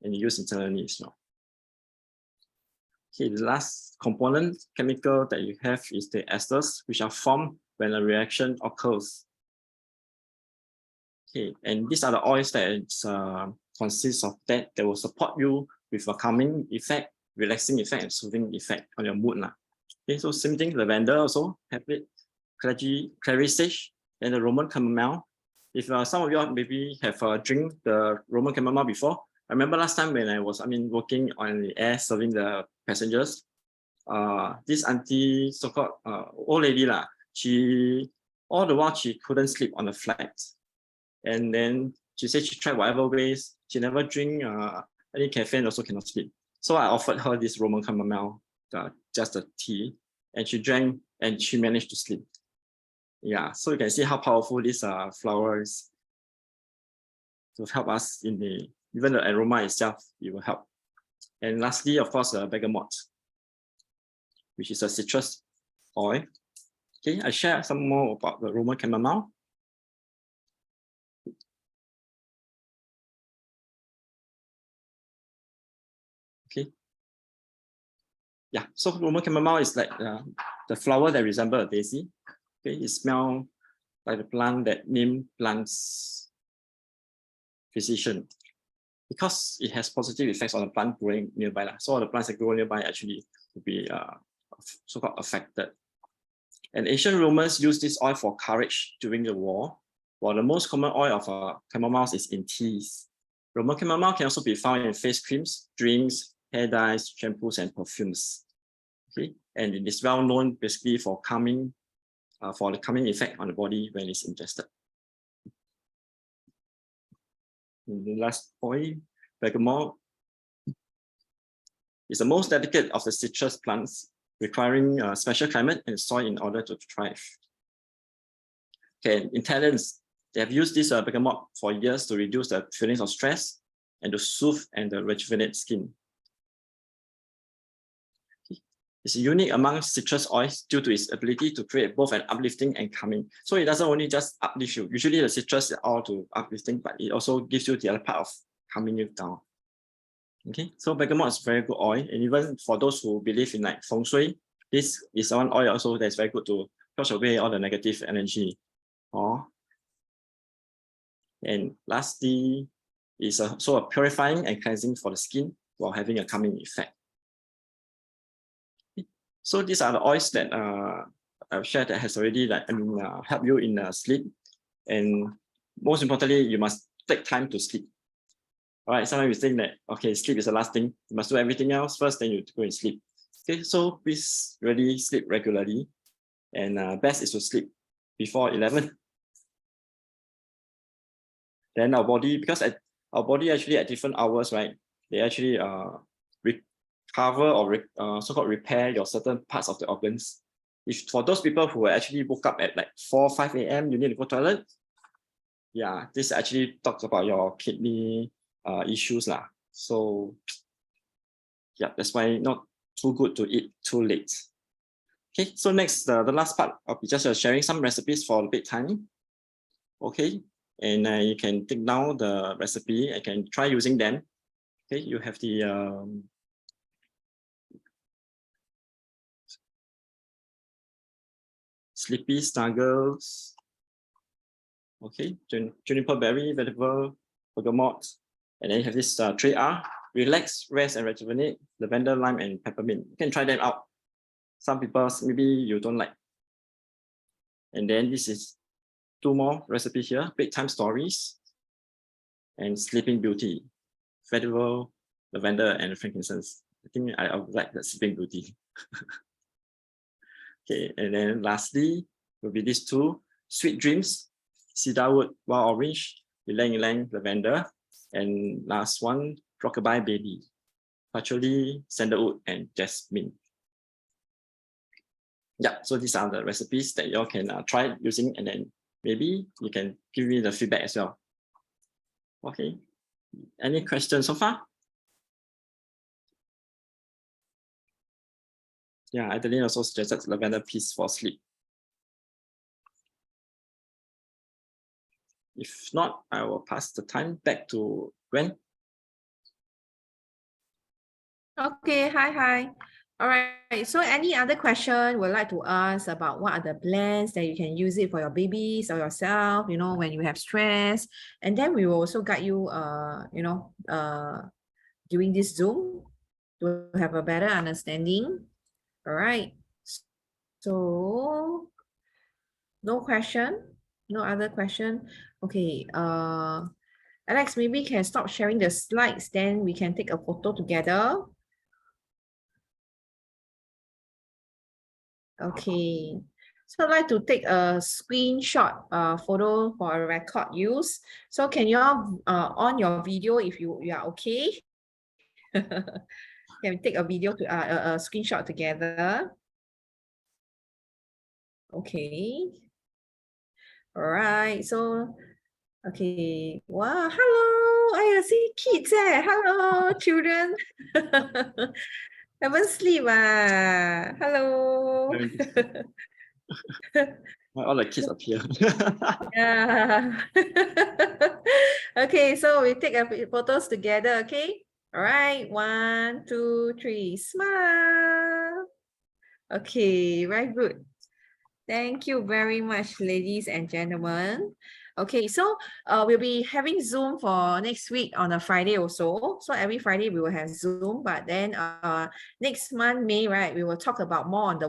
and use internally as well. Okay, the last component chemical that you have is the esters, which are formed when a reaction occurs. Okay, and these are the oils that consist of that will support you with a calming effect, relaxing effect, and soothing effect on your mood. Okay, so same thing, lavender also have it, clary sage, and the Roman chamomile. If some of you maybe have drink the Roman chamomile before, I remember last time when I was working on the air serving the passengers, this auntie, so-called old lady she all the while she couldn't sleep on the flight, and then she said she tried whatever ways, she never drink any caffeine, also cannot sleep. So I offered her this Roman chamomile, just a tea, and she drank and she managed to sleep. Yeah, so you can see how powerful this flower is to help us in the, even the aroma itself, it will help. And lastly, of course, bergamot, which is a citrus oil. Okay, I share some more about the Roman chamomile. Okay. Yeah, so Roman chamomile is like the flower that resembles a daisy. Okay, it smells like the plant that neem plants physician, because it has positive effects on the plant growing nearby. So all the plants that grow nearby actually will be so-called affected. And ancient Romans used this oil for courage during the war, while the most common oil of chamomile is in teas. Roman chamomile can also be found in face creams, drinks, hair dyes, shampoos, and perfumes. Okay, and it is well known basically for calming, for the calming effect on the body when it's ingested. And the last oil, bergamot, is the most delicate of the citrus plants, requiring special climate and soil in order to thrive. Okay, in Thailand, they have used this bergamot for years to reduce the feelings of stress and to soothe and rejuvenate skin. It's unique among citrus oils due to its ability to create both an uplifting and calming. So it doesn't only just uplift you. Usually the citrus is all to uplifting, but it also gives you the other part of calming you down. Okay, so bergamot is very good oil, and even for those who believe in like feng shui, this is one oil also that's very good to flush away all the negative energy. And lastly, is also a purifying and cleansing for the skin while having a calming effect. So these are the oils that I've shared that has already helped you in sleep. And most importantly, you must take time to sleep. All right, sometimes we think that, okay, sleep is the last thing. You must do everything else first, then you go and sleep. Okay, so please really sleep regularly. And best is to sleep before 11. Then our body, because our body actually at different hours, right? They actually recover or so-called repair your certain parts of the organs. If for those people who actually woke up at like 4 or 5 a.m., you need to go to the toilet. Yeah, this actually talks about your kidney issues lah. So yeah, that's why not too good to eat too late. Okay, so next, the last part, I'll be just sharing some recipes for bedtime. Okay, and you can take down the recipe. I can try using them. Okay, you have the Sleepy Snuggles. Okay, juniper berry, vegetable, bergamot, and then you have this 3R: relax, rest, and rejuvenate, lavender, lime, and peppermint. You can try them out. Some people maybe you don't like. And then this is 2 more recipes here: bedtime stories and sleeping beauty, vegetable, lavender, and frankincense. I think I would like the sleeping beauty. Okay, and then lastly will be these 2: sweet dreams, cedarwood, wild orange, ylang ylang, lavender, and last one, rockabye baby, patchouli, sandalwood, and jasmine. Yeah, so these are the recipes that you all can try using, and then maybe you can give me the feedback as well. Okay, any questions so far? Yeah, Adeline also suggested lavender piece for sleep. If not, I will pass the time back to Gwen. Okay, hi. All right, so any other question would like to ask about what are the blends that you can use it for your babies or yourself, you know, when you have stress, and then we will also guide you, during this Zoom to have a better understanding. All right, so no question, no other question. Okay, Alex, maybe you can stop sharing the slides, then we can take a photo together. Okay, so I'd like to take a screenshot photo for a record use. So can you all on your video if you are okay? Can we take a video to a screenshot together? Okay. All right. So, okay. Wow. Hello. I see kids. Hello, children. Haven't sleep. Hello. All the kids appear. Yeah. Okay, so we take photos together, okay? All right, 1, 2, 3, smile. Okay, very good. Thank you very much, ladies and gentlemen. Okay, so we'll be having Zoom for next week on a Friday also. So every Friday we will have Zoom, but then next month, May, right, we will talk about more on the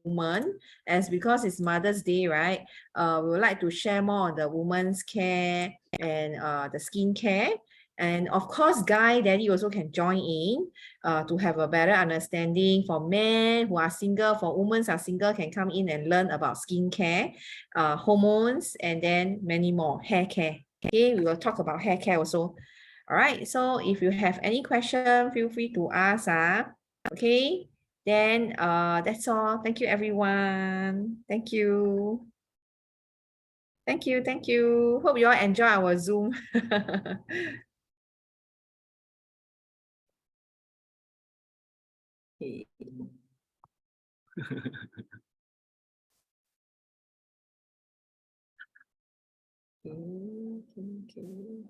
woman, as because it's Mother's Day, right? We would like to share more on the woman's care and the skincare. And of course, Guy, Daddy also can join in to have a better understanding. For men who are single, for women who are single, can come in and learn about skincare, hormones, and then many more, hair care. Okay, we will talk about hair care also. All right, so if you have any question, feel free to ask. Okay, then that's all. Thank you, everyone. Thank you. Thank you. Thank you. Hope you all enjoy our Zoom. Okay. Okay.